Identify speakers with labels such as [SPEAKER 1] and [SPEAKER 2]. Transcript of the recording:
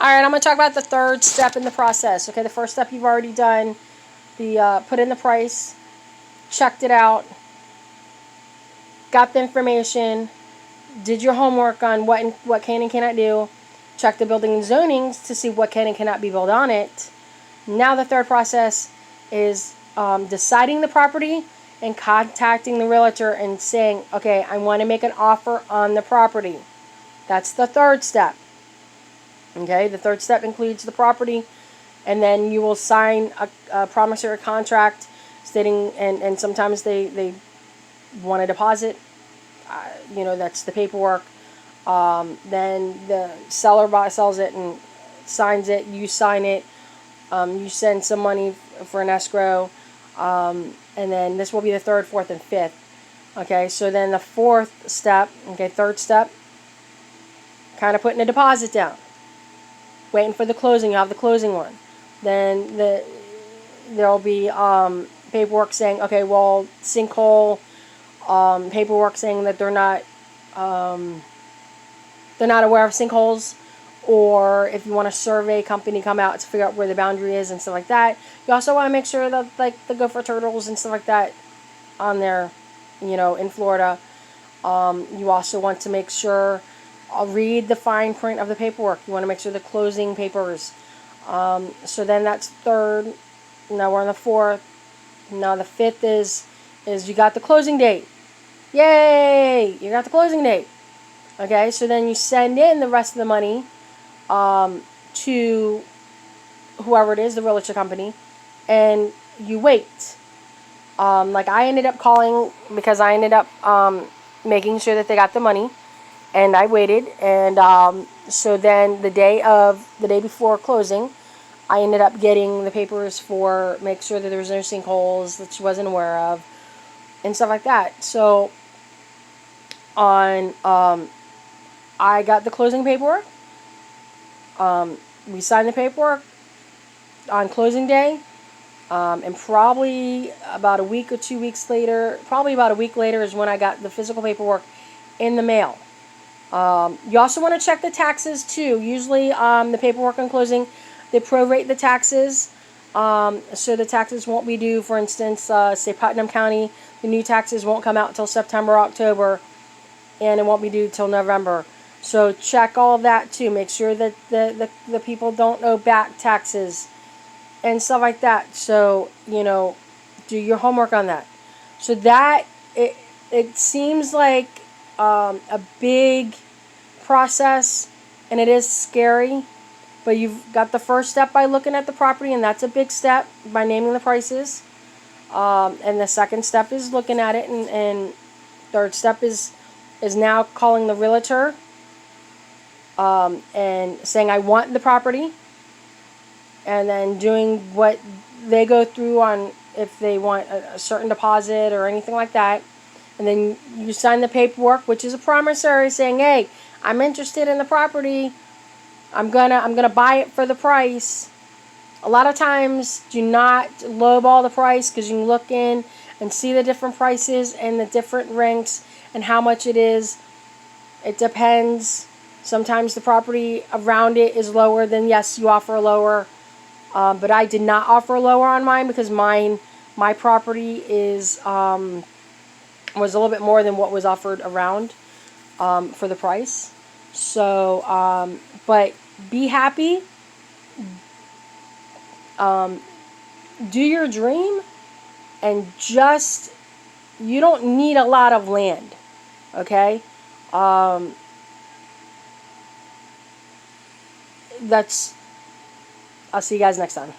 [SPEAKER 1] Alright, I'm going to talk about the third step in the process. Okay, the first step you've already done. The put in the price, checked it out, got the information, did your homework on what can and cannot do, checked the building and zonings to see what can and cannot be built on it. Now the third process is deciding the property and contacting the realtor and saying, okay, I want to make an offer on the property. That's the third step. Okay, the third step includes the property, and then you will sign a promissory contract stating, and sometimes they want a deposit. That's the paperwork. Then the seller sells it and signs it. You sign it. You send some money for an escrow. And then this will be the third, fourth, and fifth. Okay, so then the fourth step, third step, kind of putting a deposit down. Waiting for the closing. You have the closing one. Then there'll be paperwork saying, okay, well, sinkhole, paperwork saying that they're not aware of sinkholes, or if you want a survey company come out to figure out where the boundary is and stuff like that. You also want to make sure that the gopher turtles and stuff like that on there, in Florida. You also want to make sure. I'll read the fine print of the paperwork. You want to make sure the closing papers. So then that's third. Now we're on the fourth. Now the fifth is you got the closing date. Yay! You got the closing date. Okay, so then you send in the rest of the money to whoever it is, the realtor company, and you wait. Like I ended up calling because I ended up making sure that they got the money. And I waited, and so then the day before closing, I ended up getting the papers for make sure that there was no sinkholes that she wasn't aware of, and stuff like that. So I got the closing paperwork. We signed the paperwork on closing day, and probably about a week or 2 weeks later, probably about a week later is when I got the physical paperwork in the mail. You also want to check the taxes too. Usually the paperwork on closing, they prorate the taxes. So the taxes won't be due, for instance, say Putnam County, the new taxes won't come out until September, October, and it won't be due till November. So check all of that too. Make sure that the people don't owe back taxes and stuff like that. So, do your homework on that. So that, it seems like a big process, and it is scary, but you've got the first step by looking at the property, and that's a big step by naming the prices, and the second step is looking at it, and third step is now calling the realtor and saying I want the property, and then doing what they go through on if they want a certain deposit or anything like that. And then you sign the paperwork, which is a promissory saying, hey, I'm interested in the property. I'm gonna buy it for the price. A lot of times, do not lowball the price, because you can look in and see the different prices and the different ranks and how much it is. It depends. Sometimes the property around it is lower, then yes, you offer a lower. But I did not offer a lower on mine, because my property is was a little bit more than what was offered around for the price. So, but be happy. Do your dream, and you don't need a lot of land. Okay? I'll see you guys next time.